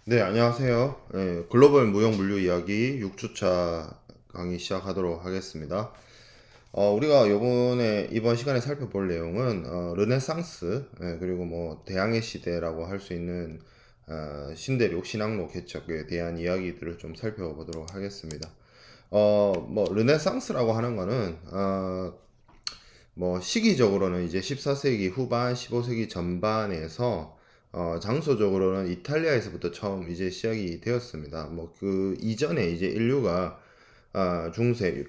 네, 안녕하세요. 글로벌 무역 물류 이야기 6주차 강의 시작하도록 하겠습니다. 우리가 이번 시간에 살펴볼 내용은 르네상스, 그리고 뭐 대항해 시대라고 할 수 있는 신대륙, 신항로 개척에 대한 이야기들을 좀 살펴보도록 하겠습니다. 뭐 르네상스라고 하는 거는 뭐 시기적으로는 이제 14세기 후반, 15세기 전반에서 장소적으로는 이탈리아에서부터 처음 이제 시작이 되었습니다. 뭐 그 이전에 이제 인류가 중세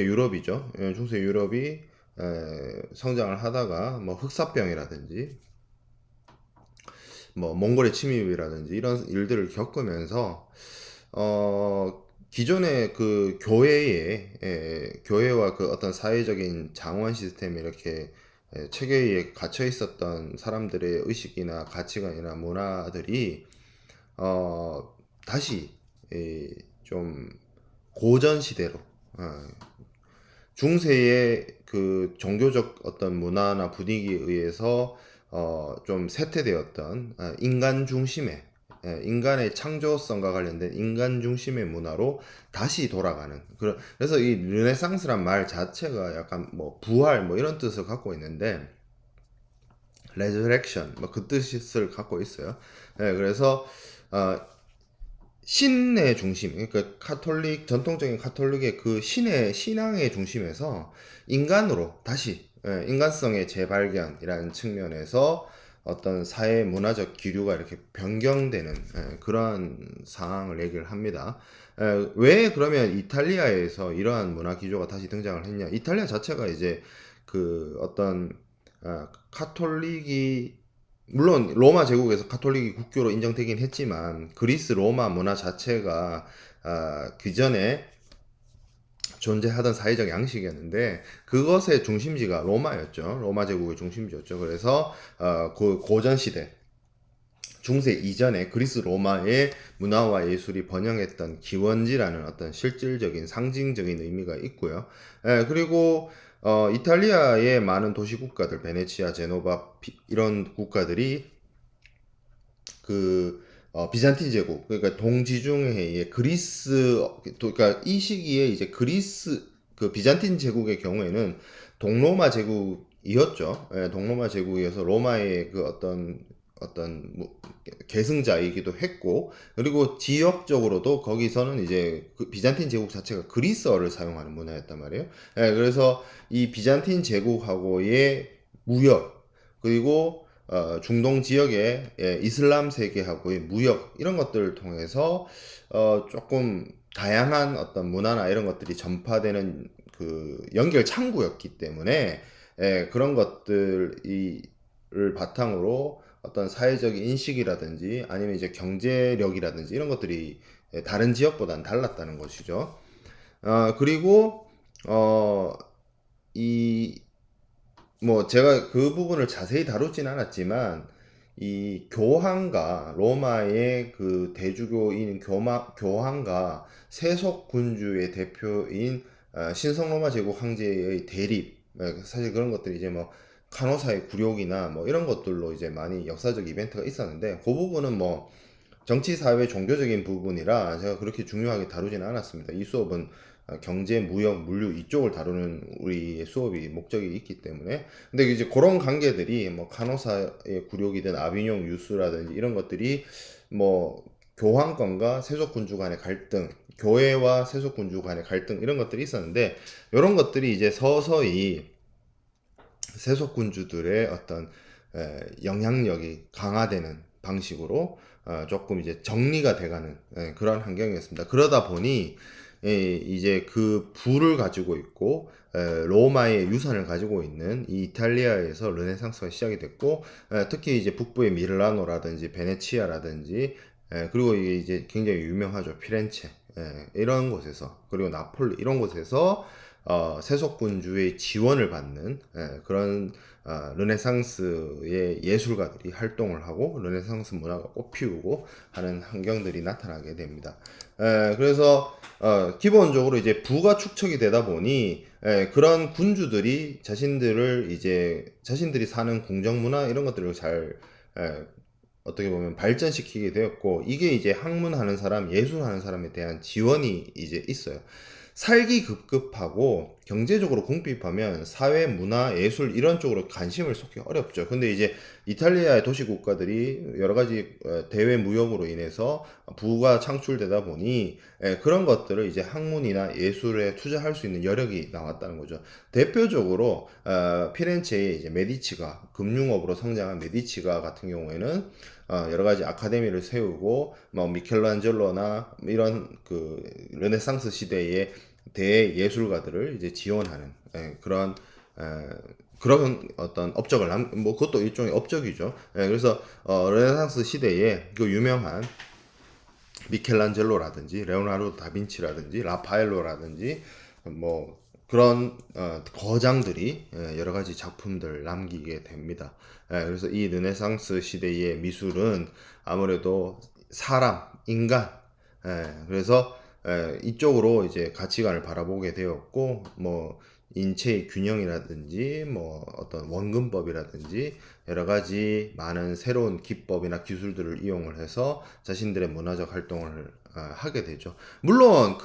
유럽이죠. 중세 유럽이 성장을 하다가 뭐 흑사병이라든지 뭐 몽골의 침입이라든지 이런 일들을 겪으면서 기존의 그 교회와 그 어떤 사회적인 장원 시스템이 이렇게 체계에 갇혀 있었던 사람들의 의식이나 가치관이나 문화들이 다시 좀 고전 시대로 중세의 그 종교적 어떤 문화나 분위기에 의해서 좀 쇠퇴되었던 인간 중심의 인간의 창조성과 관련된 인간 중심의 문화로 다시 돌아가는 그래서 이 르네상스란 말 자체가 약간 뭐 부활 뭐 이런 뜻을 갖고 있는데 resurrection 뭐 그 뜻을 갖고 있어요. 그래서 어, 신의 중심, 그러니까 전통적인 카톨릭의 그 신의 신앙의 중심에서 인간으로 다시 인간성의 재발견이라는 측면에서 어떤 사회 문화적 기류가 이렇게 변경되는 그러한 상황을 얘기를 합니다. 왜 그러면 이탈리아에서 이러한 문화 기조가 다시 등장을 했냐? 이탈리아 자체가 이제 그 어떤 카톨릭이 물론 로마 제국에서 카톨릭이 국교로 인정되긴 했지만 그리스 로마 문화 자체가 그 전에 존재하던 사회적 양식이었는데 그것의 중심지가 로마였죠. 로마 제국의 중심지였죠. 그래서 그 고전 시대 중세 이전에 그리스 로마의 문화와 예술이 번영했던 기원지라는 어떤 실질적인 상징적인 의미가 있고요. 그리고 이탈리아의 많은 도시 국가들, 베네치아, 제노바 이런 국가들이 그 비잔틴 제국, 그러니까 동지중해의 그리스, 그러니까 이 시기에 이제 그리스 그 비잔틴 제국의 경우에는 동로마 제국이었죠. 동로마 제국이어서 로마의 그 어떤 계승자이기도 했고, 그리고 지역적으로도 거기서는 이제 그 비잔틴 제국 자체가 그리스어를 사용하는 문화였단 말이에요. 그래서 이 비잔틴 제국하고의 무역, 그리고 중동 지역의 이슬람 세계하고의 무역 이런 것들을 통해서 조금 다양한 어떤 문화나 이런 것들이 전파되는 그 연결 창구였기 때문에 그런 것들을 바탕으로 어떤 사회적 인식이라든지 아니면 이제 경제력이라든지 이런 것들이 다른 지역보다는 달랐다는 것이죠. 그리고 어, 이 뭐 제가 그 부분을 자세히 다루진 않았지만 이 교황과 로마의 그 대주교인 교황과 세속 군주의 대표인 신성 로마 제국 황제의 대립, 사실 그런 것들이 이제 뭐 카노사의 굴욕이나 뭐 이런 것들로 이제 많이 역사적 이벤트가 있었는데 그 부분은 뭐 정치, 사회, 종교적인 부분이라 제가 그렇게 중요하게 다루지는 않았습니다. 이 수업은 경제, 무역, 물류 이쪽을 다루는 우리의 수업이 목적이 있기 때문에. 근데 이제 그런 관계들이 뭐 카노사의 굴욕이든 아비뇽 유수라든지 이런 것들이 뭐 교황권과 세속군주 간의 갈등, 교회와 세속군주 간의 갈등 이런 것들이 있었는데 이런 것들이 이제 서서히 세속군주들의 어떤 영향력이 강화되는 방식으로 조금 이제 정리가 돼가는 그런 환경이었습니다. 그러다 보니 이제 그 부를 가지고 있고 로마의 유산을 가지고 있는 이 이탈리아에서 르네상스가 시작이 됐고 특히 이제 북부의 밀라노라든지 베네치아라든지 그리고 이제 굉장히 유명하죠. 피렌체 이런 곳에서 그리고 나폴리 이런 곳에서 세속군주의 지원을 받는 그런 르네상스의 예술가들이 활동을 하고 르네상스 문화가 꽃피우고 하는 환경들이 나타나게 됩니다. 그래서 기본적으로 이제 부가 축적이 되다 보니 그런 군주들이 자신들이 사는 궁정 문화 이런 것들을 잘 어떻게 보면 발전시키게 되었고, 이게 이제 학문하는 사람, 예술하는 사람에 대한 지원이 이제 있어요. 살기 급급하고 경제적으로 궁핍하면 사회, 문화, 예술 이런 쪽으로 관심을 쏟기 어렵죠. 근데 이제 이탈리아의 도시 국가들이 여러 가지 대외 무역으로 인해서 부가 창출되다 보니 그런 것들을 이제 학문이나 예술에 투자할 수 있는 여력이 나왔다는 거죠. 대표적으로 피렌체의 이제 메디치가 금융업으로 성장한 메디치가 같은 경우에는 여러 가지 아카데미를 세우고 뭐 미켈란젤로나 이런 그 르네상스 시대의 대예술가들을 이제 지원하는 그런 그런 어떤 업적을 뭐 그것도 일종의 업적이죠. 그래서 르네상스 시대에 그 유명한 미켈란젤로라든지 레오나르도 다빈치라든지 라파엘로라든지 뭐 그런 거장들이 여러 가지 작품들 남기게 됩니다. 그래서 이 르네상스 시대의 미술은 아무래도 사람, 인간, 그래서 이쪽으로 이제 가치관을 바라보게 되었고, 뭐 인체의 균형이라든지 뭐 어떤 원근법이라든지 여러 가지 많은 새로운 기법이나 기술들을 이용을 해서 자신들의 문화적 활동을 하게 되죠. 물론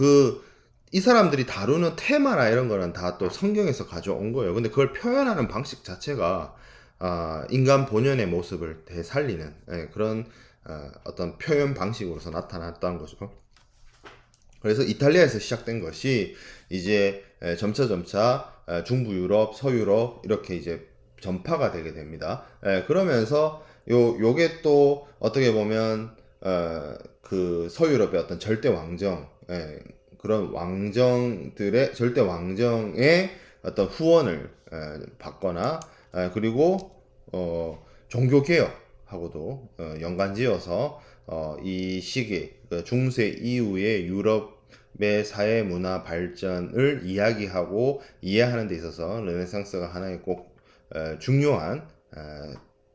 이 사람들이 다루는 테마나 이런 거는 다 또 성경에서 가져온 거예요. 근데 그걸 표현하는 방식 자체가 인간 본연의 모습을 되살리는 그런 어떤 표현 방식으로서 나타났다는 거죠. 그래서 이탈리아에서 시작된 것이 이제 점차 중부 유럽, 서유럽 이렇게 이제 전파가 되게 됩니다. 그러면서 요게 또 어떻게 보면 그 서유럽의 어떤 절대 왕정, 그런 왕정들의 절대 왕정의 어떤 후원을 받거나 그리고 종교 개혁하고도 연관지어서 이 시기 중세 이후의 유럽의 사회 문화 발전을 이야기하고 이해하는 데 있어서 르네상스가 하나의 꼭 중요한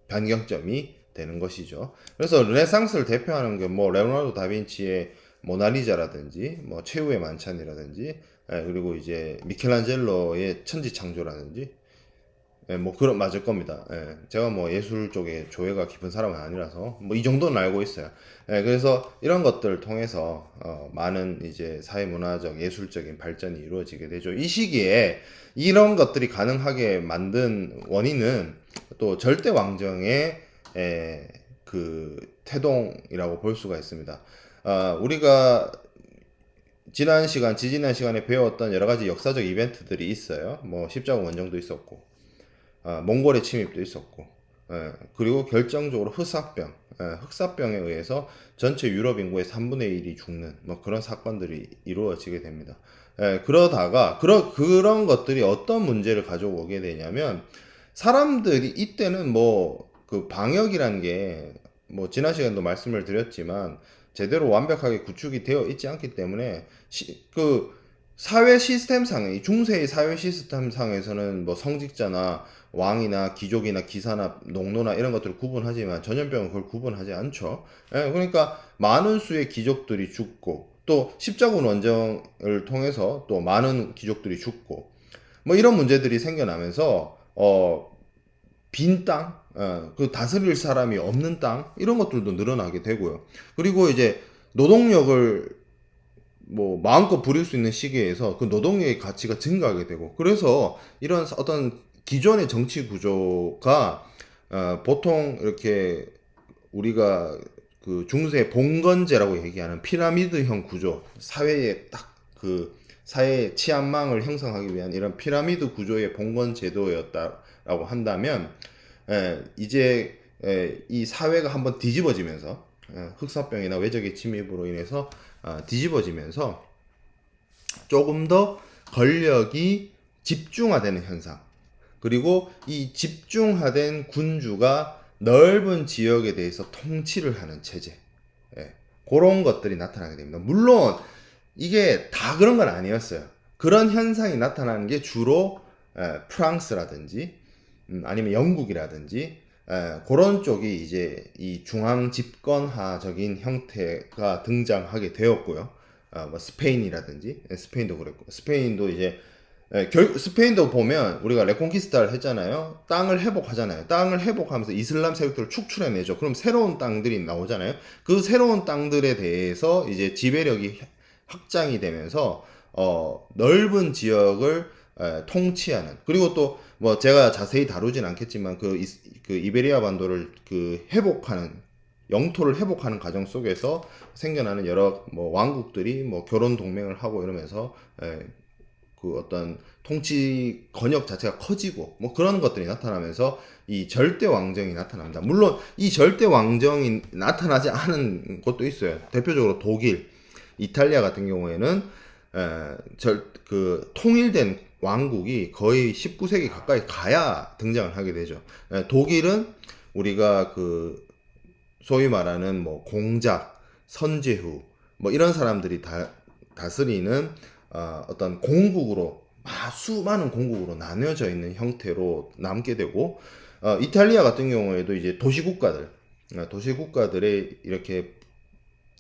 변경점이 되는 것이죠. 그래서 르네상스를 대표하는 게 뭐 레오나르도 다빈치의 모나리자라든지 뭐 최후의 만찬이라든지 그리고 이제 미켈란젤로의 천지창조라든지 뭐 그런 맞을 겁니다. 제가 뭐 예술 쪽에 조예가 깊은 사람은 아니라서 뭐 이 정도는 알고 있어요. 그래서 이런 것들을 통해서 많은 이제 사회문화적 예술적인 발전이 이루어지게 되죠. 이 시기에 이런 것들이 가능하게 만든 원인은 또 절대 왕정의 그 태동이라고 볼 수가 있습니다. 우리가 지지난 시간에 배웠던 여러 가지 역사적 이벤트들이 있어요. 뭐 십자군 원정도 있었고, 몽골의 침입도 있었고, 그리고 결정적으로 흑사병에 의해서 전체 유럽 인구의 3분의 1이 죽는 뭐 그런 사건들이 이루어지게 됩니다. 그러다가 그런 것들이 어떤 문제를 가져오게 되냐면 사람들이 이때는 뭐 그 방역이란 게 뭐 지난 시간도 말씀을 드렸지만 제대로 완벽하게 구축이 되어 있지 않기 때문에 그 사회 시스템상의 중세의 사회 시스템상에서는 뭐 성직자나 왕이나 귀족이나 기사나 농노나 이런 것들을 구분하지만 전염병은 그걸 구분하지 않죠. 그러니까 많은 수의 귀족들이 죽고 또 십자군 원정을 통해서 또 많은 귀족들이 죽고 뭐 이런 문제들이 생겨나면서 빈 땅, 그 다스릴 사람이 없는 땅 이런 것들도 늘어나게 되고요. 그리고 이제 노동력을 뭐 마음껏 부릴 수 있는 시기에서 그 노동력의 가치가 증가하게 되고 그래서 이런 어떤 기존의 정치 구조가 보통 이렇게 우리가 그 중세 봉건제라고 얘기하는 피라미드형 구조 사회의 딱 그 사회의 치안망을 형성하기 위한 이런 피라미드 구조의 봉건 제도였다라고 한다면 이제 이 사회가 한번 뒤집어지면서 흑사병이나 외적의 침입으로 인해서 뒤집어지면서 조금 더 권력이 집중화되는 현상 그리고 이 집중화된 군주가 넓은 지역에 대해서 통치를 하는 체제 그런 것들이 나타나게 됩니다. 물론 이게 다 그런 건 아니었어요. 그런 현상이 나타나는 게 주로 프랑스라든지 아니면 영국이라든지 그런 쪽이 이제 이 중앙 집권화적인 형태가 등장하게 되었고요. 뭐 스페인이라든지 스페인도 그랬고 스페인도 이제 스페인도 보면 우리가 레콘키스타를 했잖아요. 땅을 회복하잖아요. 땅을 회복하면서 이슬람 세력들을 축출해내죠. 그럼 새로운 땅들이 나오잖아요. 그 새로운 땅들에 대해서 이제 지배력이 확장이 되면서 넓은 지역을 통치하는, 그리고 또 뭐 제가 자세히 다루진 않겠지만 그 이베리아 반도를 그 회복하는, 영토를 회복하는 과정 속에서 생겨나는 여러 뭐 왕국들이 뭐 결혼 동맹을 하고 이러면서 그 어떤 통치 권역 자체가 커지고 뭐 그런 것들이 나타나면서 이 절대 왕정이 나타납니다. 물론 이 절대 왕정이 나타나지 않은 곳도 있어요. 대표적으로 독일, 이탈리아 같은 경우에는 그 통일된 왕국이 거의 19세기 가까이 가야 등장을 하게 되죠. 독일은 우리가 그 소위 말하는 뭐 공작, 선제후 뭐 이런 사람들이 다스리는 어떤 공국으로, 수많은 공국으로 나뉘어져 있는 형태로 남게 되고, 이탈리아 같은 경우에도 이제 도시국가들의 이렇게,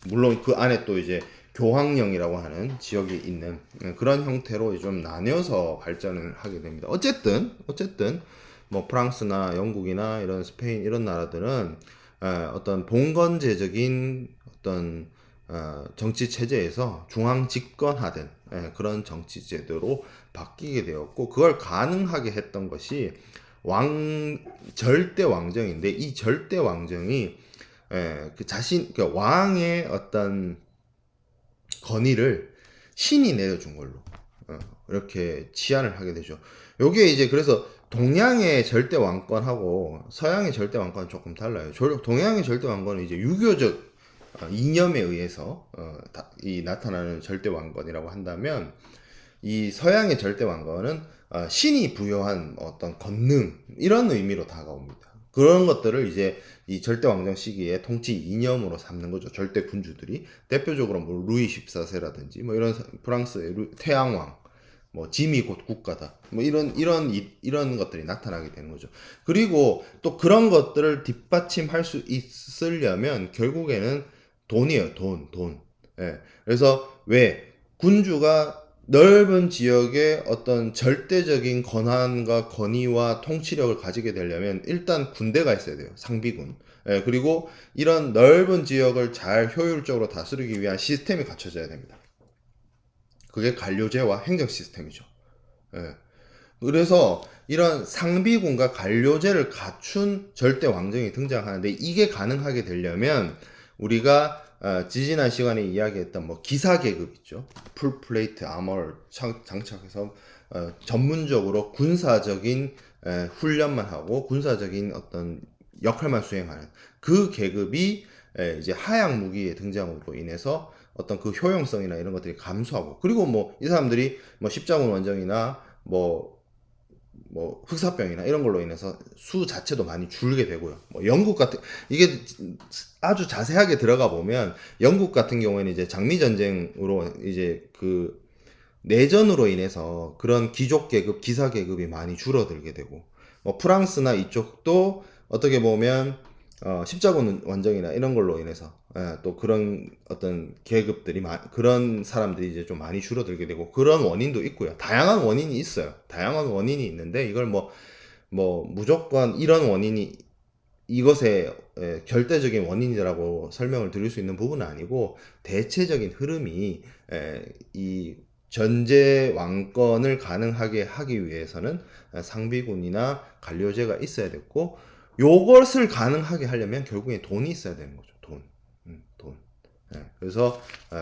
물론 그 안에 또 이제 교황령이라고 하는 지역이 있는 그런 형태로 좀 나뉘어서 발전을 하게 됩니다. 어쨌든 뭐 프랑스나 영국이나 이런 스페인 이런 나라들은 어떤 봉건제적인 어떤 정치 체제에서 중앙 집권하던 그런 정치 제도로 바뀌게 되었고, 그걸 가능하게 했던 것이 절대 왕정인데, 이 절대 왕정이 그 왕의 어떤 건의를 신이 내려준 걸로 이렇게 치안을 하게 되죠. 요게 이제 그래서 동양의 절대 왕권하고 서양의 절대 왕권은 조금 달라요. 동양의 절대 왕권은 이제 유교적 이념에 의해서 나타나는 절대 왕권이라고 한다면, 이 서양의 절대 왕권은 신이 부여한 어떤 권능 이런 의미로 다가옵니다. 그런 것들을 이제 이 절대 왕정 시기에 통치 이념으로 삼는 거죠. 절대 군주들이 대표적으로 뭐 루이 14세라든지 뭐 이런 프랑스의 태양왕, 뭐 짐이 곧 국가다, 뭐 이런 것들이 나타나게 되는 거죠. 그리고 또 그런 것들을 뒷받침할 수 있으려면 결국에는 돈이에요. 돈. 예. 그래서 왜 군주가 넓은 지역에 어떤 절대적인 권한과 권위와 통치력을 가지게 되려면 일단 군대가 있어야 돼요. 상비군. 예, 그리고 이런 넓은 지역을 잘 효율적으로 다스리기 위한 시스템이 갖춰져야 됩니다. 그게 관료제와 행정 시스템이죠. 예. 그래서 이런 상비군과 관료제를 갖춘 절대 왕정이 등장하는데, 이게 가능하게 되려면 우리가 지지난 시간에 이야기했던 뭐 기사 계급 있죠. 풀플레이트 아머를 장착해서 전문적으로 군사적인 훈련만 하고 군사적인 어떤 역할만 수행하는 그 계급이 이제 하약 무기의 등장으로 인해서 어떤 그 효용성이나 이런 것들이 감소하고, 그리고 뭐 이 사람들이 뭐 십자군 원정이나 뭐 흑사병이나 이런 걸로 인해서 수 자체도 많이 줄게 되고요. 뭐 영국 같은, 이게 아주 자세하게 들어가 보면 영국 같은 경우에는 이제 장미 전쟁으로 이제 그 내전으로 인해서 그런 귀족 계급, 기사 계급이 많이 줄어들게 되고, 뭐 프랑스나 이쪽도 어떻게 보면 십자군 원정이나 이런 걸로 인해서 또 그런 어떤 계급들이 그런 사람들이 이제 좀 많이 줄어들게 되고, 그런 원인도 있고요. 다양한 원인이 있어요. 다양한 원인이 있는데 이걸 뭐 무조건 이런 원인이 이것의 결대적인 원인이라고 설명을 드릴 수 있는 부분은 아니고, 대체적인 흐름이 이 전제 왕권을 가능하게 하기 위해서는 상비군이나 관료제가 있어야 됐고, 요것을 가능하게 하려면 결국에 돈이 있어야 되는 거죠. 돈. 그래서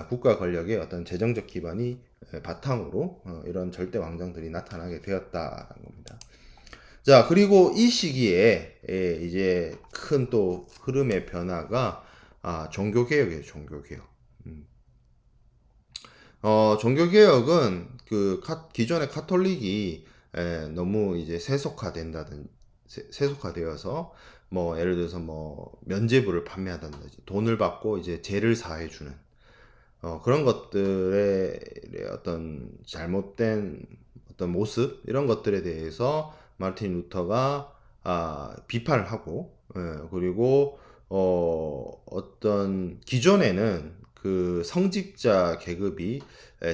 국가 권력의 어떤 재정적 기반이 바탕으로 이런 절대 왕정들이 나타나게 되었다는 겁니다. 자, 그리고 이 시기에 이제 큰 또 흐름의 변화가 종교개혁이에요. 종교개혁은 그 기존의 카톨릭이 너무 이제 세속화되어서 뭐 예를 들어서 뭐 면죄부를 판매하든지 돈을 받고 이제 죄를 사해주는 그런 것들의 어떤 잘못된 어떤 모습, 이런 것들에 대해서 마르틴 루터가 비판을 하고, 그리고 어떤 기존에는 그 성직자 계급이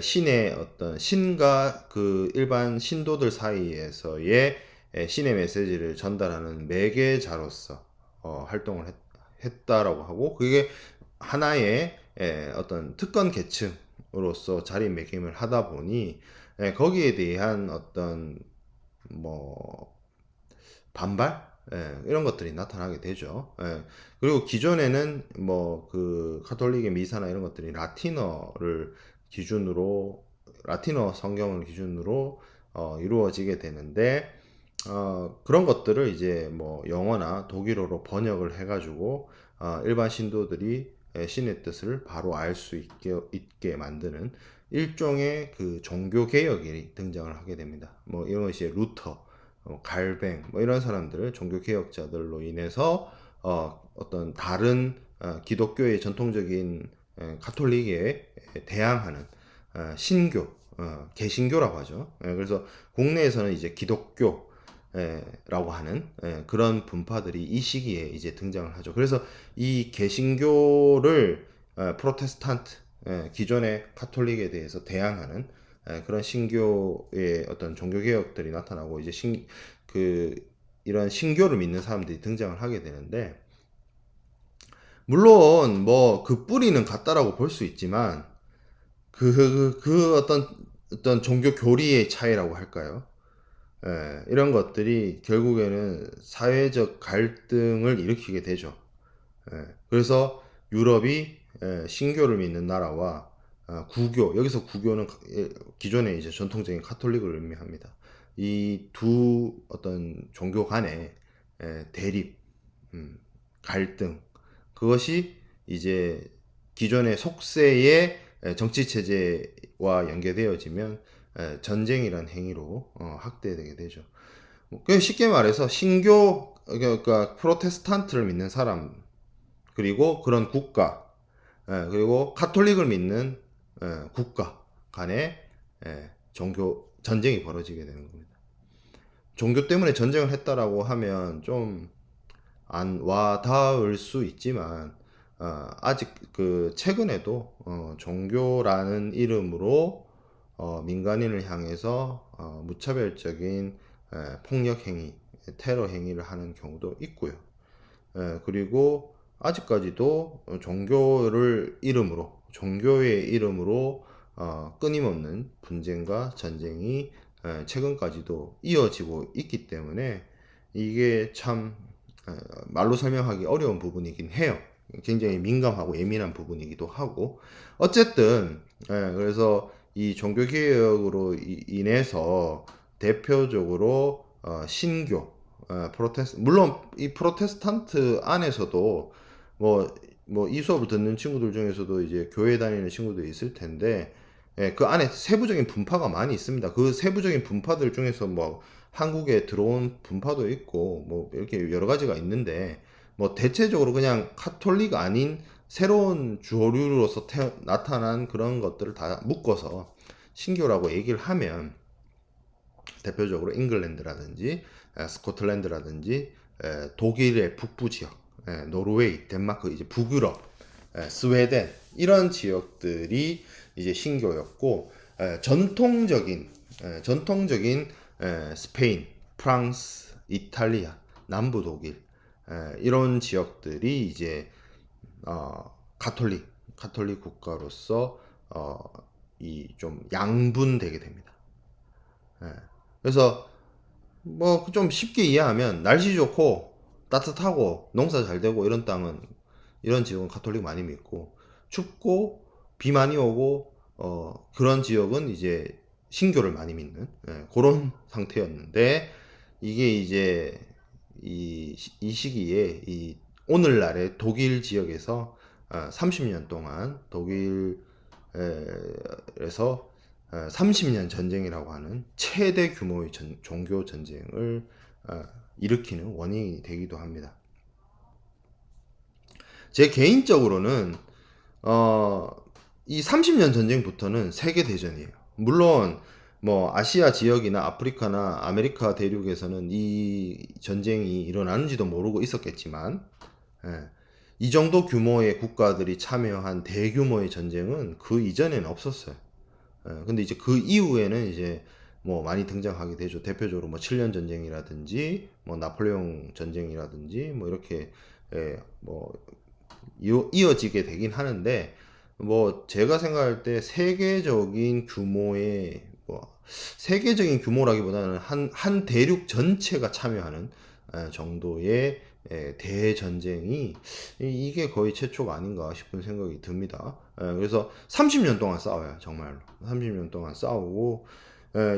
신의 어떤 신과 그 일반 신도들 사이에서의 신의 메시지를 전달하는 매개자로서 활동을 했다라고 하고, 그게 하나의 어떤 특권 계층으로서 자리매김을 하다 보니 거기에 대한 어떤 뭐 반발? 이런 것들이 나타나게 되죠. 그리고 기존에는 뭐 그 카톨릭의 미사나 이런 것들이 라틴어 성경을 기준으로 이루어지게 되는데, 그런 것들을 이제 뭐 영어나 독일어로 번역을 해가지고 일반 신도들이 신의 뜻을 바로 알 수 있게 만드는 일종의 그 종교 개혁이 등장을 하게 됩니다. 뭐 이런 것이 루터, 갈뱅, 뭐 이런 사람들, 종교 개혁자들로 인해서 어떤 다른 기독교의 전통적인 가톨릭에 대항하는 신교, 개신교라고 하죠. 그래서 국내에서는 이제 기독교 라고 하는 그런 분파들이 이 시기에 이제 등장을 하죠. 그래서 이 개신교를 프로테스탄트, 기존의 카톨릭에 대해서 대항하는 그런 신교의 어떤 종교 개혁들이 나타나고, 이제 이런 신교를 믿는 사람들이 등장을 하게 되는데, 물론 뭐 그 뿌리는 같다라고 볼 수 있지만 그 어떤 종교 교리의 차이라고 할까요? 이런 것들이 결국에는 사회적 갈등을 일으키게 되죠. 그래서 유럽이 신교를 믿는 나라와 구교, 여기서 구교는 기존의 이제 전통적인 카톨릭을 의미합니다. 이 두 어떤 종교 간의 대립, 갈등, 그것이 이제 기존의 속세의 정치 체제와 연계되어지면 전쟁이란 행위로 확대되게 되죠. 쉽게 말해서 신교, 그러니까 프로테스탄트를 믿는 사람, 그리고 그런 국가, 그리고 카톨릭을 믿는 국가 간의 종교 전쟁이 벌어지게 되는 겁니다. 종교 때문에 전쟁을 했다라고 하면 좀 안 와닿을 수 있지만, 아직 그 최근에도 종교라는 이름으로 민간인을 향해서 무차별적인 폭력 행위, 테러 행위를 하는 경우도 있고요. 그리고 아직까지도 종교의 이름으로 끊임없는 분쟁과 전쟁이 최근까지도 이어지고 있기 때문에, 이게 참 말로 설명하기 어려운 부분이긴 해요. 굉장히 민감하고 예민한 부분이기도 하고. 어쨌든 그래서 이 종교개혁으로 인해서 대표적으로 신교, 물론 이 프로테스탄트 안에서도 뭐 이 수업을 듣는 친구들 중에서도 이제 교회 다니는 친구들이 있을 텐데, 그 안에 세부적인 분파가 많이 있습니다. 그 세부적인 분파들 중에서 뭐 한국에 들어온 분파도 있고 뭐 이렇게 여러 가지가 있는데, 뭐 대체적으로 그냥 카톨릭 아닌 새로운 주류로서 나타난 그런 것들을 다 묶어서 신교라고 얘기를 하면, 대표적으로 잉글랜드라든지 스코틀랜드라든지 독일의 북부 지역, 노르웨이, 덴마크, 이제 북유럽, 스웨덴, 이런 지역들이 이제 신교였고, 전통적인 스페인, 프랑스, 이탈리아, 남부 독일, 이런 지역들이 이제 가톨릭 국가로서 이 좀 양분되게 됩니다. 그래서 뭐 좀 쉽게 이해하면, 날씨 좋고 따뜻하고 농사 잘 되고 이런 지역은 가톨릭 많이 믿고, 춥고 비 많이 오고 그런 지역은 이제 신교를 많이 믿는 그런 상태였는데, 이게 이제 이 시기에 이 오늘날의 독일 지역에서 30년 동안 독일에서 30년 전쟁이라고 하는 최대 규모의 종교 전쟁을 일으키는 원인이 되기도 합니다. 제 개인적으로는 이 30년 전쟁부터는 세계 대전이에요. 물론 뭐 아시아 지역이나 아프리카나 아메리카 대륙에서는 이 전쟁이 일어나는지도 모르고 있었겠지만, 이 정도 규모의 국가들이 참여한 대규모의 전쟁은 그 이전에는 없었어요. 근데 이제 그 이후에는 이제 뭐 많이 등장하게 되죠. 대표적으로 뭐 7년 전쟁이라든지 뭐 나폴레옹 전쟁이라든지 뭐 이렇게 뭐 이어지게 되긴 하는데, 뭐 제가 생각할 때 세계적인 규모의 뭐 세계적인 규모라기보다는 한 대륙 전체가 참여하는 정도의 대전쟁이 이게 거의 최초가 아닌가 싶은 생각이 듭니다. 그래서 30년 동안 싸워요. 정말로 30년 동안 싸우고,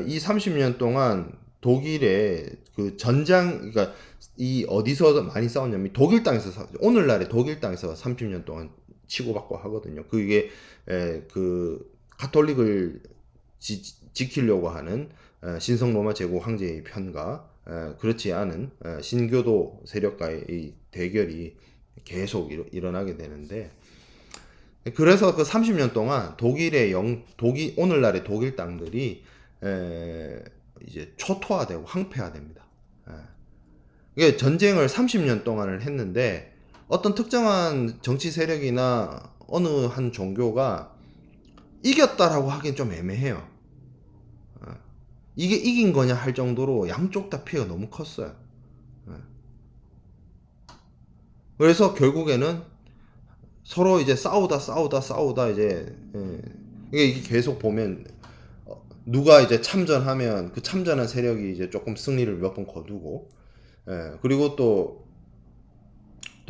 이 30년 동안 독일의 그 전장, 그러니까 이 어디서 많이 싸웠냐면 독일 땅에서 오늘날의 독일 땅에서 30년 동안 치고받고 하거든요. 그게 그 가톨릭을 지키려고 하는 신성 로마 제국 황제의 편과 그렇지 않은 신교도 세력과의 이 대결이 계속 일어나게 되는데, 그래서 그 30년 동안 오늘날의 독일 땅들이 이제 초토화되고 황폐화됩니다. 이게 전쟁을 30년 동안을 했는데 어떤 특정한 정치 세력이나 어느 한 종교가 이겼다라고 하긴 좀 애매해요. 이게 이긴 거냐 할 정도로 양쪽 다 피해가 너무 컸어요. 그래서 결국에는 서로 이제 싸우다 이제 이게 계속 보면 누가 이제 참전하면 그 참전한 세력이 이제 조금 승리를 몇 번 거두고, 그리고 또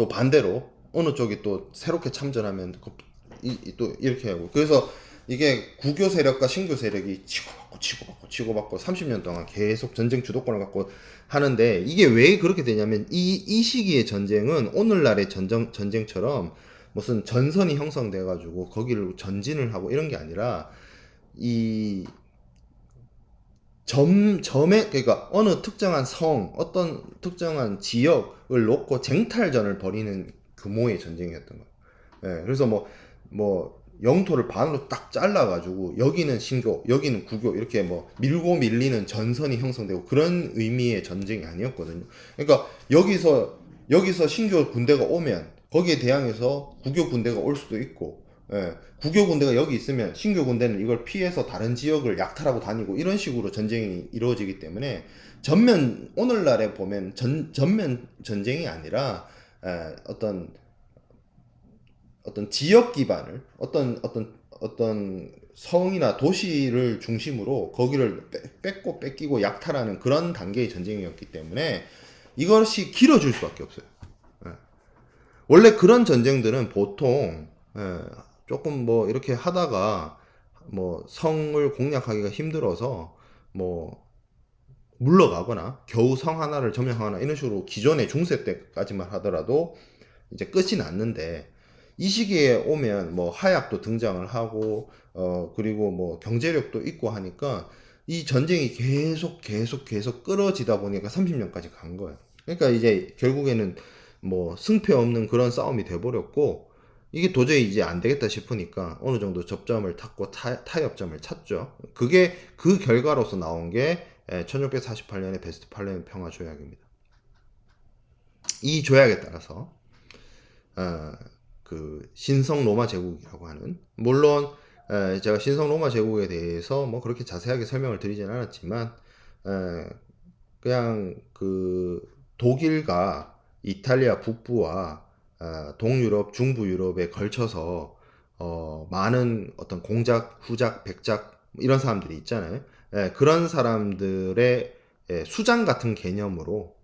반대로 어느 쪽이 또 새롭게 참전하면 또 이렇게 하고, 그래서 이게 구교 세력과 신교 세력이 치고받고 30년 동안 계속 전쟁 주도권을 갖고 하는데, 이게 왜 그렇게 되냐면 이 시기의 전쟁은 오늘날의 전쟁처럼 무슨 전선이 형성돼 가지고 거기를 전진을 하고 이런 게 아니라 이 그러니까 어느 특정한 어떤 특정한 지역을 놓고 쟁탈전을 벌이는 규모의 전쟁이었던 거예요. 그래서 뭐 영토를 반으로 딱 잘라가지고 여기는 신교, 여기는 구교 이렇게 뭐 밀고 밀리는 전선이 형성되고 그런 의미의 전쟁이 아니었거든요. 그러니까 여기서 신교 군대가 오면 거기에 대항해서 구교 군대가 올 수도 있고, 구교 군대가 여기 있으면 신교 군대는 이걸 피해서 다른 지역을 약탈하고 다니고 이런 식으로 전쟁이 이루어지기 때문에 오늘날에 보면 전면 전쟁이 아니라 어떤 지역 기반을 어떤 성이나 도시를 중심으로 거기를 뺏기고 약탈하는 그런 단계의 전쟁이었기 때문에 이것이 길어질 수밖에 없어요. 원래 그런 전쟁들은 보통 조금 뭐 이렇게 하다가 뭐 성을 공략하기가 힘들어서 뭐 물러가거나 겨우 성 하나를 점령하거나 이런 식으로 기존의 중세 때까지만 하더라도 이제 끝이 났는데, 이 시기에 오면 뭐 하약도 등장을 하고 그리고 뭐 경제력도 있고 하니까 이 전쟁이 계속 끌어지다 보니까 30년까지 간 거예요. 그러니까 이제 결국에는 뭐 승패 없는 그런 싸움이 돼버렸고, 이게 도저히 이제 안 되겠다 싶으니까 어느 정도 접점을 탔고 타협점을 찾죠. 그게 그 결과로서 나온 게 1648년의 베스트팔렌 평화 조약입니다. 이 조약에 따라서 그 신성 로마 제국이라고 하는, 물론 제가 신성 로마 제국에 대해서 뭐 그렇게 자세하게 설명을 드리진 않았지만 그냥 그 독일과 이탈리아 북부와 동유럽, 중부 유럽에 걸쳐서 많은 어떤 공작, 후작, 백작 이런 사람들이 있잖아요. 그런 사람들의 수장 같은 개념으로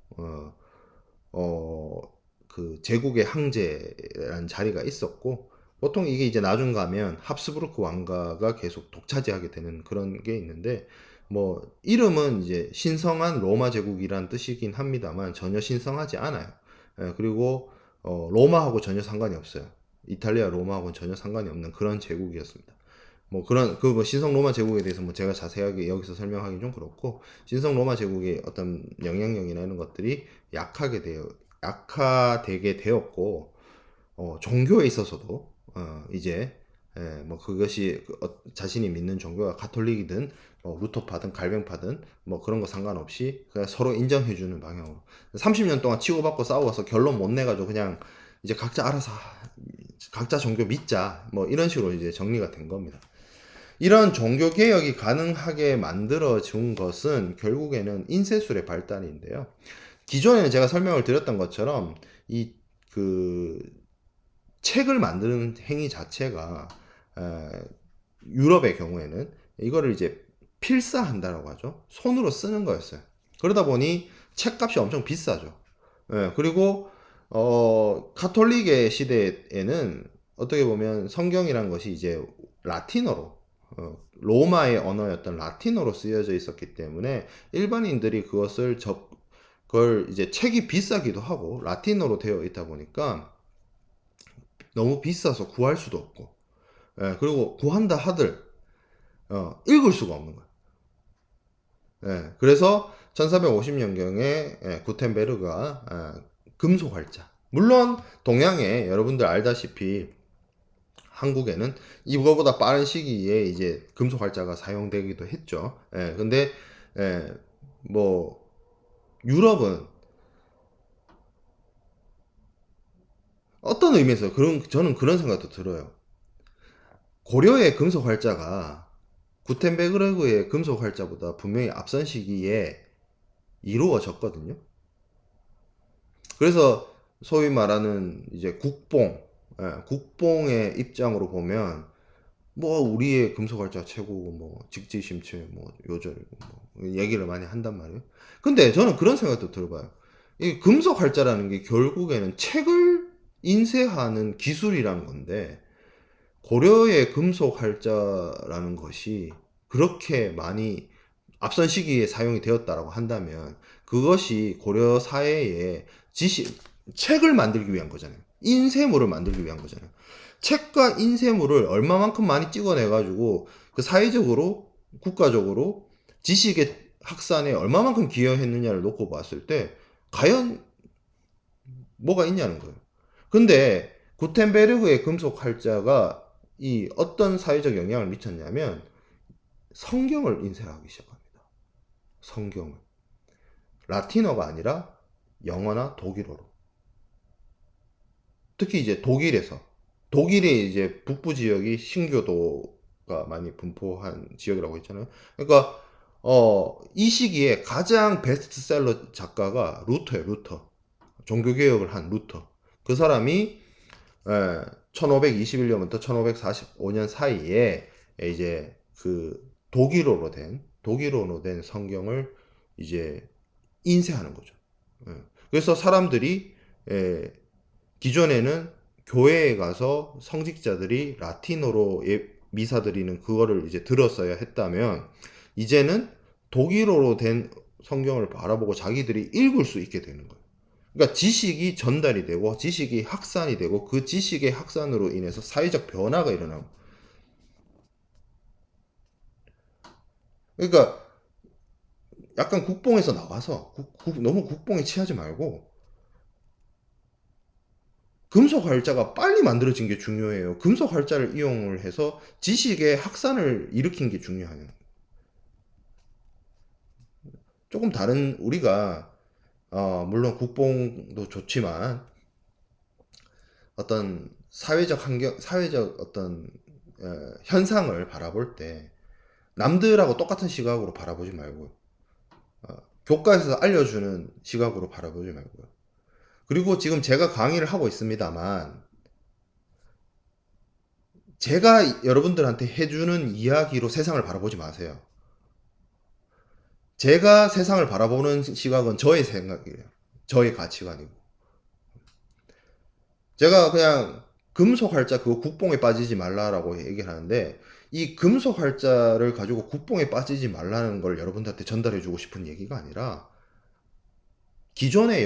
그 제국의 황제라는 자리가 있었고, 보통 이게 이제 나중 가면 합스부르크 왕가가 계속 독차지하게 되는 그런 게 있는데, 뭐 이름은 이제 신성한 로마 제국이란 뜻이긴 합니다만 전혀 신성하지 않아요. 그리고 로마하고 전혀 상관이 없어요. 이탈리아 로마하고는 전혀 상관이 없는 그런 제국이었습니다. 뭐 그런 뭐 신성 로마 제국에 대해서 뭐 제가 자세하게 여기서 설명하기 좀 그렇고, 신성 로마 제국의 어떤 영향력이나 이런 것들이 약화되게 되었고, 종교에 있어서도 이제 뭐 그것이 자신이 믿는 종교가 가톨릭이든 루터파든 갈뱅파든 뭐 그런 거 상관없이 그냥 서로 인정해주는 방향으로 30년 동안 치고받고 싸워서 결론 못 내가지고 그냥 이제 각자 알아서 각자 종교 믿자 뭐 이런 식으로 이제 정리가 된 겁니다. 이런 종교 개혁이 가능하게 만들어 준 것은 결국에는 인쇄술의 발달인데요. 기존에는 제가 설명을 드렸던 것처럼 이 그 책을 만드는 행위 자체가 유럽의 경우에는 이거를 이제 필사한다라고 하죠. 손으로 쓰는 거였어요. 그러다 보니 책값이 엄청 비싸죠. 그리고 카톨릭의 시대에는 어떻게 보면 성경이란 것이 이제 라틴어로 로마의 언어였던 라틴어로 쓰여져 있었기 때문에 일반인들이 그걸 이제 책이 비싸기도 하고 라틴어로 되어 있다 보니까 너무 비싸서 구할 수도 없고, 그리고 구한다 하들 읽을 수가 없는 거예요. 그래서 1450년경에 구텐베르가 금속 활자, 물론 동양에 여러분들 알다시피 한국에는 이거보다 빠른 시기에 이제 금속 활자가 사용되기도 했죠. 근데 뭐 유럽은 어떤 의미에서 저는 그런 생각도 들어요. 고려의 금속 활자가 구텐베르그의 금속 활자보다 분명히 앞선 시기에 이루어졌거든요. 그래서 소위 말하는 이제 국뽕의 입장으로 보면 뭐 우리의 금속 활자 최고고 뭐 직지심체 뭐 요절이고 뭐 얘기를 많이 한단 말이에요. 근데 저는 그런 생각도 들어봐요. 이 금속 활자라는 게 결국에는 책을 인쇄하는 기술이라는 건데 고려의 금속 활자라는 것이 그렇게 많이 앞선 시기에 사용이 되었다라고 한다면 그것이 고려 사회에 책을 만들기 위한 거잖아요. 인쇄물을 만들기 위한 거잖아요. 책과 인쇄물을 얼마만큼 많이 찍어내가지고 그 사회적으로, 국가적으로 지식의 확산에 얼마만큼 기여했느냐를 놓고 봤을 때 과연 뭐가 있냐는 거예요. 근데 구텐베르그의 금속 활자가 이 어떤 사회적 영향을 미쳤냐면 성경을 인쇄하기 시작합니다. 성경을. 라틴어가 아니라 영어나 독일어로. 특히 이제 독일의 이제 북부 지역이 신교도가 많이 분포한 지역이라고 했잖아요. 그러니까 이 시기에 가장 베스트셀러 작가가 루터예요. 루터. 종교개혁을 한 루터. 그 사람이 1521년부터 1545년 사이에 이제 그 독일어로 된 성경을 이제 인쇄하는 거죠. 그래서 사람들이 기존에는 교회에 가서 성직자들이 라틴어로 미사 드리는 그거를 이제 들었어야 했다면 이제는 독일어로 된 성경을 바라보고 자기들이 읽을 수 있게 되는 거예요. 그러니까 지식이 전달이 되고 지식이 확산이 되고 그 지식의 확산으로 인해서 사회적 변화가 일어나고. 그러니까 약간 국뽕에서 나와서 너무 국뽕에 취하지 말고 금속 활자가 빨리 만들어진 게 중요해요. 금속 활자를 이용을 해서 지식의 확산을 일으킨 게 중요해요. 조금 다른 우리가 물론 국뽕도 좋지만 어떤 사회적 어떤 현상을 바라볼 때 남들하고 똑같은 시각으로 바라보지 말고요. 교과에서 알려주는 시각으로 바라보지 말고요. 그리고 지금 제가 강의를 하고 있습니다만 제가 여러분들한테 해주는 이야기로 세상을 바라보지 마세요. 제가 세상을 바라보는 시각은 저의 생각이에요. 저의 가치관이고. 제가 그냥 금속 활자 그거 국뽕에 빠지지 말라라고 얘기를 하는데 이 금속 활자를 가지고 국뽕에 빠지지 말라는 걸 여러분들한테 전달해 주고 싶은 얘기가 아니라 기존에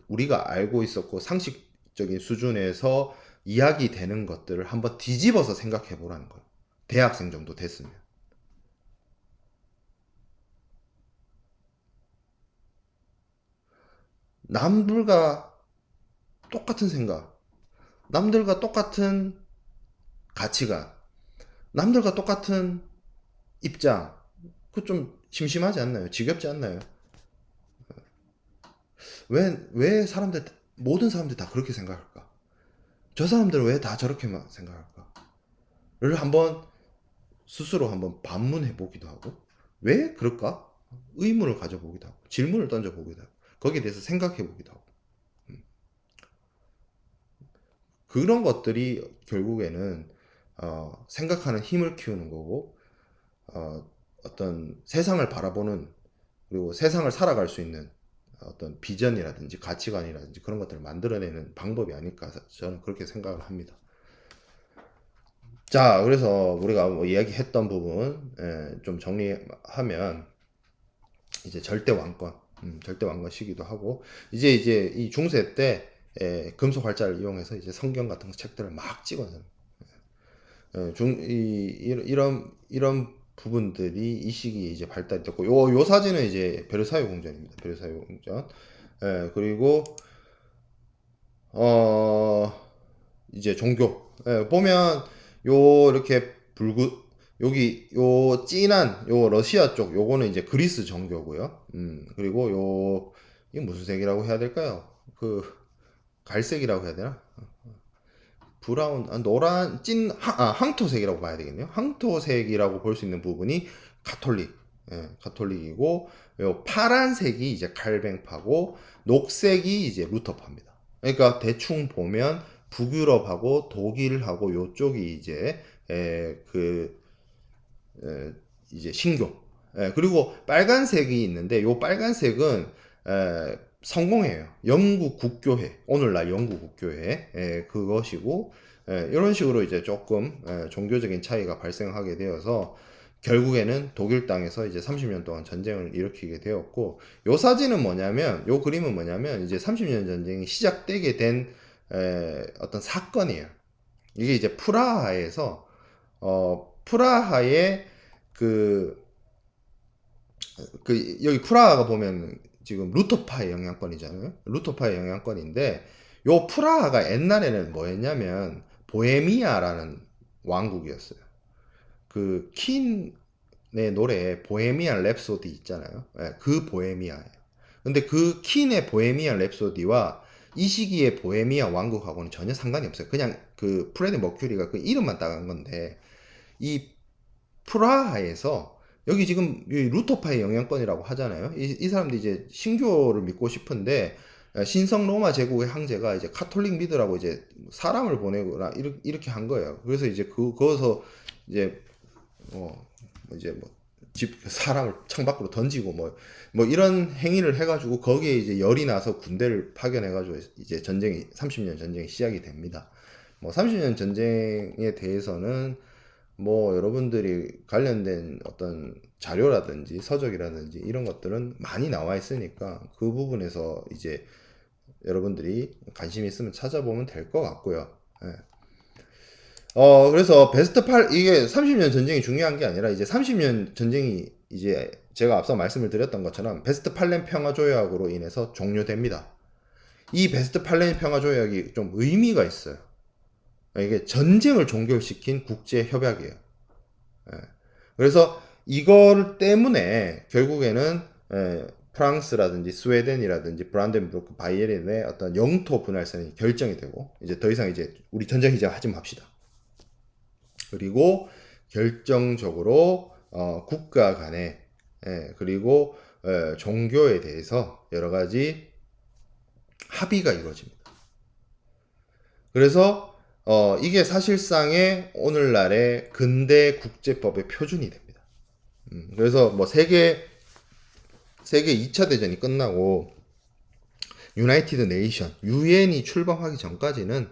우리가 알고 있었고 상식적인 수준에서 이야기되는 것들을 한번 뒤집어서 생각해 보라는 거예요. 대학생 정도 됐으면. 남들과 똑같은 생각, 남들과 똑같은 가치관, 남들과 똑같은 입장, 그 좀 심심하지 않나요? 지겹지 않나요? 왜 모든 사람들이 다 그렇게 생각할까? 저 사람들은 왜 다 저렇게만 생각할까?를 한번 스스로 한번 반문해 보기도 하고, 왜 그럴까? 의문을 가져보기도 하고, 질문을 던져보기도 하고, 거기에 대해서 생각해 보기도 하고. 그런 것들이 결국에는 생각하는 힘을 키우는 거고, 어떤 세상을 바라보는, 그리고 세상을 살아갈 수 있는 어떤 비전이라든지 가치관이라든지 그런 것들을 만들어내는 방법이 아닐까, 저는 그렇게 생각을 합니다. 자, 그래서 우리가 뭐 이야기했던 부분 좀 정리하면, 이제 절대 왕권, 절대 왕권 시기도 하고, 이제 이 중세 때 금속 활자를 이용해서 이제 성경 같은 책들을 막 찍어서 이런 부분들이 이 시기에 이제 발달이 됐고, 요 사진은 이제 베르사유 궁전입니다. 베르사유 궁전. 그리고 어 이제 종교. 보면 요 이렇게 여기 요 진한 요 러시아 쪽 요거는 이제 그리스 정교고요. 그리고 이게 무슨 색이라고 해야 될까요? 그 갈색이라고 해야 되나? 브라운, 노란, 황토색이라고 봐야 되겠네요. 황토색이라고 볼 수 있는 부분이 가톨릭, 가톨릭이고, 요 파란색이 이제 칼뱅파고, 녹색이 이제 루터파입니다. 그러니까 대충 보면 북유럽하고 독일하고 요쪽이 이제 이제 신교. 그리고 빨간색이 있는데, 요 빨간색은 성공회예요. 영국 국교회, 오늘날 영국 국교회, 그것이고, 이런 식으로 이제 조금 종교적인 차이가 발생하게 되어서 결국에는 독일 땅에서 이제 30년 동안 전쟁을 일으키게 되었고, 요 사진은 뭐냐면, 요 그림은 뭐냐면 이제 30년 전쟁이 시작되게 된 어떤 사건이에요. 이게 이제 프라하에서 프라하의 그, 여기 프라하가 보면 지금 루터파의 영향권이잖아요. 루터파의 영향권인데, 요 프라하가 옛날에는 뭐였냐면, 보헤미아라는 왕국이었어요. 그, 킨의 노래, 보헤미안 랩소디 있잖아요. 그 보헤미아예요. 근데 그 킨의 보헤미안 랩소디와 이 시기의 보헤미아 왕국하고는 전혀 상관이 없어요. 그냥 그 프레디 머큐리가 그 이름만 따간 건데, 이 프라하에서 여기 지금 루터파의 영향권이라고 하잖아요. 이 사람들이 이제 신교를 믿고 싶은데, 신성 로마 제국의 황제가 이제 카톨릭 믿으라고 이제 사람을 보내거나 이렇게 한 거예요. 그래서 이제 거기서 이제 이제 집 사람을 창밖으로 던지고 뭐 이런 행위를 해가지고 거기에 이제 열이 나서 군대를 파견해가지고 이제 30년 전쟁이 시작이 됩니다. 뭐 30년 전쟁에 대해서는 뭐 여러분들이 관련된 어떤 자료라든지 서적이라든지 이런 것들은 많이 나와 있으니까 그 부분에서 이제 여러분들이 관심 있으면 찾아보면 될 것 같고요. 그래서 이게 30년 전쟁이 중요한 게 아니라 이제 30년 전쟁이 이제 제가 앞서 말씀을 드렸던 것처럼 베스트팔렌 평화조약으로 인해서 종료됩니다. 이 베스트팔렌 평화조약이 좀 의미가 있어요. 이게 전쟁을 종결시킨 국제협약이에요. 그래서 이걸 때문에 결국에는 프랑스라든지 스웨덴이라든지 브란덴부르크, 바이에른의 어떤 영토 분할선이 결정이 되고, 이제 더 이상 이제 우리 전쟁 이제 하지 맙시다. 그리고 결정적으로 국가 간에 그리고 종교에 대해서 여러 가지 합의가 이루어집니다. 그래서 이게 사실상의 오늘날의 근대 국제법의 표준이 됩니다. 그래서 뭐 세계 2차 대전이 끝나고 유나이티드 네이션, 유엔이 출범하기 전까지는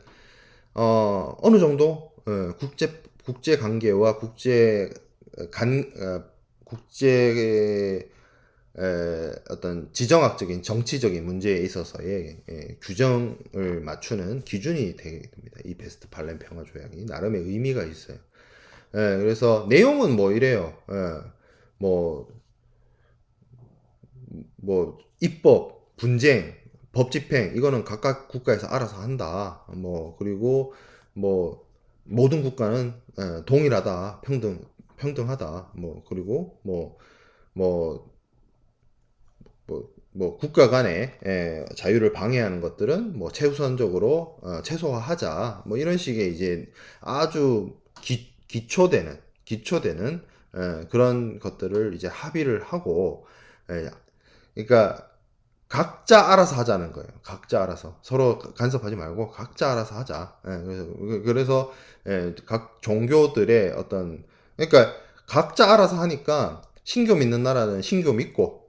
어느 정도 국제 관계와 국제 어떤 지정학적인 정치적인 문제에 있어서의 규정을 맞추는 기준이 되게 됩니다. 이 베스트팔렌 평화 조약이 나름의 의미가 있어요. 그래서 내용은 뭐 이래요. 뭐 입법, 분쟁, 법 집행 이거는 각각 국가에서 알아서 한다. 그리고 뭐 모든 국가는 동일하다, 평등하다. 그리고 뭐 뭐 국가 간의 자유를 방해하는 것들은 뭐 최우선적으로 최소화하자. 뭐 이런 식의 이제 아주 기초되는 그런 것들을 이제 합의를 하고 그러니까 각자 알아서 하자는 거예요. 각자 알아서 서로 간섭하지 말고 각자 알아서 하자. 그래서 각 종교들의 어떤 그러니까 각자 알아서 하니까 신교 믿는 나라는 신교 믿고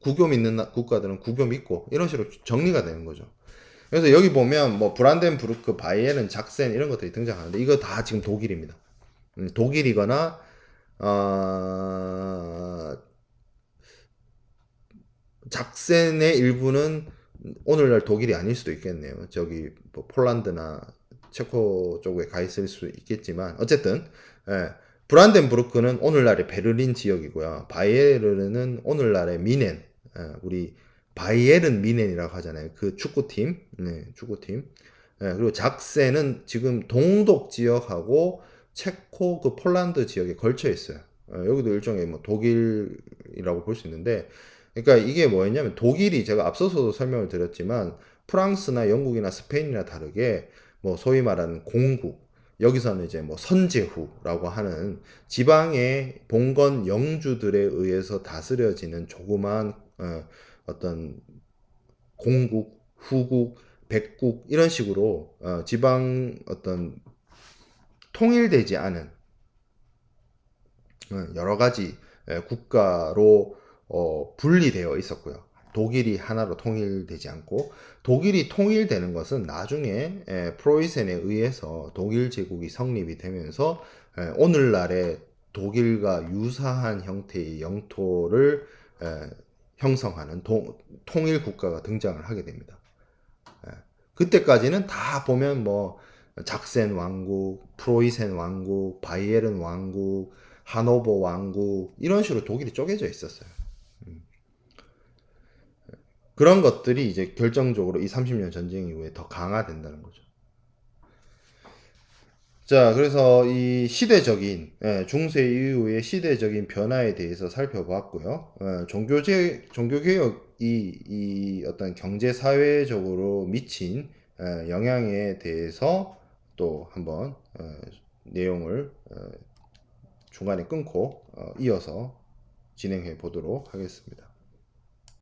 구교 믿는 국가들은 구교 믿고 이런 식으로 정리가 되는 거죠. 그래서 여기 보면 뭐 브란덴부르크, 바이에른, 작센 이런 것들이 등장하는데 이거 다 지금 독일입니다. 독일이거나 어, 작센의 일부는 오늘날 독일이 아닐 수도 있겠네요. 저기 뭐 폴란드나 체코 쪽에 가 있을 수 있겠지만 어쨌든 브란덴부르크는 오늘날의 베를린 지역이고요. 바이에른은 오늘날의 미넨, 우리 바이에른 미넨이라고 하잖아요. 그 축구팀, 축구팀. 그리고 작센은 지금 동독 지역하고 체코 그 폴란드 지역에 걸쳐 있어요. 여기도 일종의 뭐 독일이라고 볼 수 있는데 그러니까 이게 뭐였냐면 독일이 제가 앞서서도 설명을 드렸지만 프랑스나 영국이나 스페인이나 다르게 뭐 소위 말하는 공국 여기서는 이제 뭐 선제후라고 하는 지방의 봉건 영주들에 의해서 다스려지는 조그만 어떤 공국, 후국, 백국 이런 식으로 지방 어떤 통일되지 않은 여러 가지 국가로 분리되어 있었고요. 독일이 하나로 통일되지 않고 독일이 통일되는 것은 나중에 프로이센에 의해서 독일 제국이 성립이 되면서 오늘날의 독일과 유사한 형태의 영토를 형성하는 통일 국가가 등장을 하게 됩니다. 그때까지는 다 보면 뭐 작센 왕국, 프로이센 왕국, 바이에른 왕국, 하노버 왕국 이런 식으로 독일이 쪼개져 있었어요. 그런 것들이 이제 결정적으로 이 30년 전쟁 이후에 더 강화된다는 거죠. 자, 그래서 이 시대적인 중세 이후의 시대적인 변화에 대해서 살펴봤고요. 종교개혁이 이 어떤 경제 사회적으로 미친 영향에 대해서 또 한번 내용을 중간에 끊고 이어서 진행해 보도록 하겠습니다.